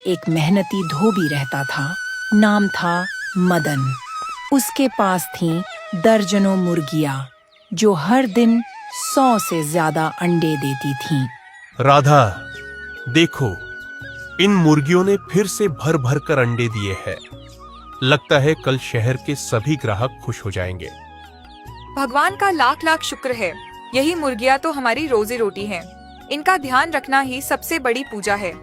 एक मेहनती धोबी रहता था। नाम था मदन। उसके पास थीं दर्जनों मुर्गियां जो हर दिन 100 से ज्यादा अंडे देती थीं। राधा, देखो, इन मुर्गियों ने फिर से भर भर कर अंडे दिए हैं। लगता है कल शहर के सभी ग्राहक खुश हो जाएंगे। भगवान का लाख लाख शुक्र है। यही मुर्गियां तो हमारी रोजी रोटी हैं। इनका ध्यान रखना ही सबसे बड़ी पूजा है।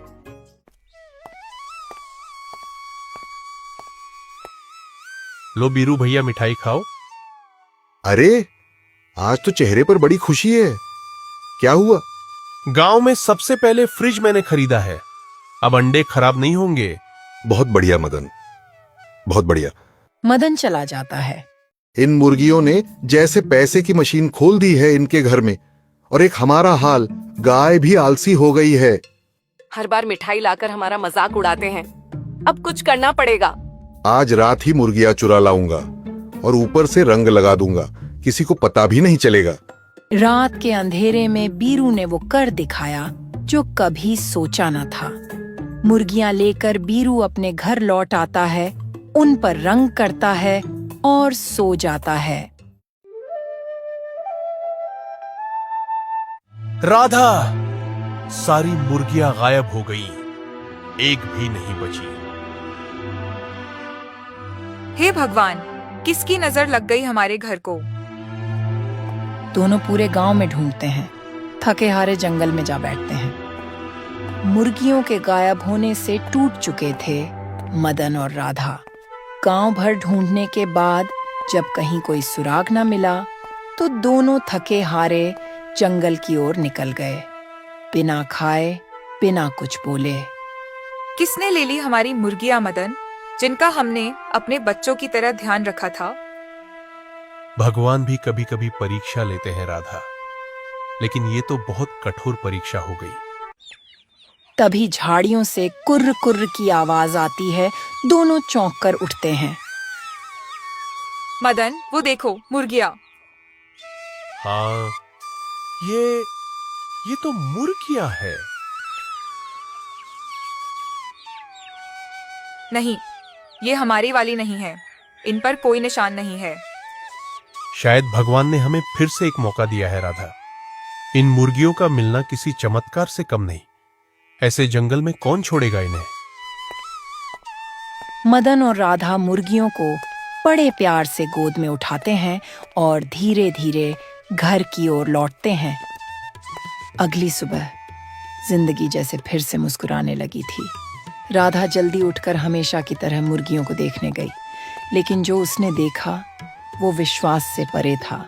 लो बीरू भैया, मिठाई खाओ। अरे, आज तो चेहरे पर बड़ी खुशी है। क्या हुआ? गांव में सबसे पहले फ्रिज मैंने खरीदा है। अब अंडे खराब नहीं होंगे। बहुत बढ़िया मदन, बहुत बढ़िया। मदन चला जाता है। इन मुर्गियों ने जैसे पैसे की मशीन खोल दी है इनके घर में। और एक हमारा हाल, गाय भी आलसी हो गई है। हर बार मिठाई लाकर हमारा मजाक उड़ाते हैं। अब कुछ करना पड़ेगा। आज रात ही मुर्गियां चुरा लाऊंगा और ऊपर से रंग लगा दूंगा। किसी को पता भी नहीं चलेगा। रात के अंधेरे में बीरू ने वो कर दिखाया जो कभी सोचा न था। मुर्गियां लेकर बीरू अपने घर लौट आता है, उन पर रंग करता है और सो जाता है। राधा, सारी मुर्गियां गायब हो गई, एक भी नहीं बची। हे भगवान, किसकी नजर लग गई हमारे घर को? दोनों पूरे गांव में ढूंढते हैं, थके हारे जंगल में जा बैठते हैं। मुर्गियों के गायब होने से टूट चुके थे मदन और राधा। गांव भर ढूंढने के बाद जब कहीं कोई सुराग न मिला तो दोनों थके हारे जंगल की ओर निकल गए, बिना खाए, बिना कुछ बोले। किसने ले ली हमारी मुर्गियां मदन, जिनका हमने अपने बच्चों की तरह ध्यान रखा था? भगवान भी कभी कभी परीक्षा लेते हैं राधा, लेकिन ये तो बहुत कठोर परीक्षा हो गई। तभी झाड़ियों से कुर्र कुर्र की आवाज आती है। दोनों चौंक कर उठते हैं। मदन, वो देखो मुर्गियां। हाँ, ये तो मुर्गियां है। नहीं, ये हमारी वाली नहीं है। इन पर कोई निशान नहीं है। शायद भगवान ने हमें फिर से एक मौका दिया है राधा। इन मुर्गियों का मिलना किसी चमत्कार से कम नहीं। ऐसे जंगल में कौन छोड़ेगा इन्हें? मदन और राधा मुर्गियों को बड़े प्यार से गोद में उठाते हैं और धीरे धीरे घर की ओर लौटते हैं। अगली सुबह जिंदगी जैसे फिर से मुस्कुराने लगी थी। राधा जल्दी उठकर हमेशा की तरह मुर्गियों को देखने गई, लेकिन जो उसने देखा वो विश्वास से परे था।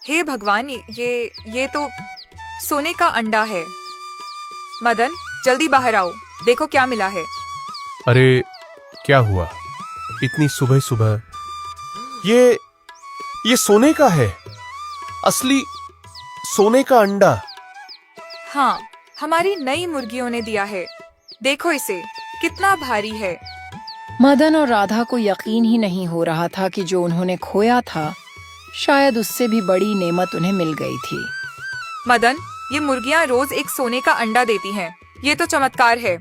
हे भगवान, ये तो सोने का अंडा है। मदन, जल्दी बाहर आओ, देखो क्या मिला है। अरे, क्या हुआ इतनी सुबह सुबह? ये सोने का है, असली सोने का अंडा। हाँ, हमारी नई मुर्गियों ने दिया है। देखो इसे, कितना भारी है। मदन और राधा को यकीन ही नहीं हो रहा था कि जो उन्होंने खोया था, शायद उससे भी बड़ी नेमत उन्हें मिल गई थी। मदन, ये मुर्गियां रोज एक सोने का अंडा देती हैं। ये तो चमत्कार है।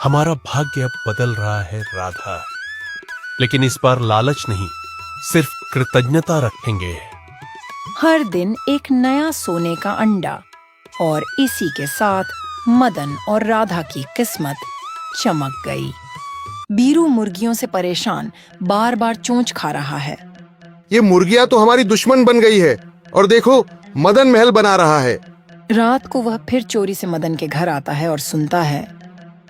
हमारा भाग्य अब बदल रहा है राधा, लेकिन इस बार लालच नहीं, सिर्फ कृतज्ञता रखेंगे। हर दिन एक नया सोने का अंडा, और इसी के साथ मदन और राधा की किस्मत चमक गई। बीरू मुर्गियों से परेशान बार बार चोंच खा रहा है। ये मुर्गियां तो हमारी दुश्मन बन गई है। और देखो, मदन महल बना रहा है। रात को वह फिर चोरी से मदन के घर आता है और सुनता है,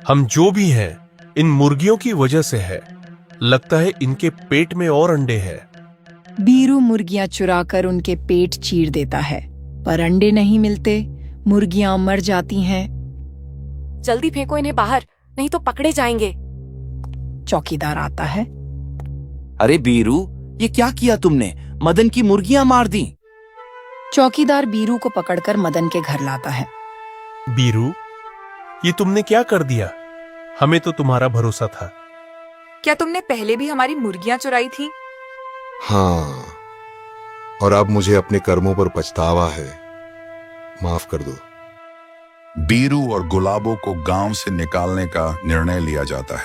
हम जो भी हैं, इन मुर्गियों की वजह से है। लगता है इनके पेट में और अंडे हैं। बीरू मुर्गियां चुराकर उनके पेट चीर देता है, पर अंडे नहीं मिलते। मुर्गियां मर जाती हैं। जल्दी फेंको इन्हें बाहर, नहीं तो पकड़े जाएंगे। चौकीदार आता है। अरे बीरू, ये क्या किया तुमने? मदन की मुर्गियां मार दी। चौकीदार बीरू को पकड़कर मदन के घर लाता है। बीरू, ये तुमने क्या कर दिया? हमें तो तुम्हारा भरोसा था। क्या तुमने पहले भी हमारी मुर्गियां चुराई थी? हाँ, और अब मुझे अपने कर्मों पर पछतावा है। माफ कर दो। बीरू और गुलाबों को गांव से निकालने का निर्णय लिया जाता है।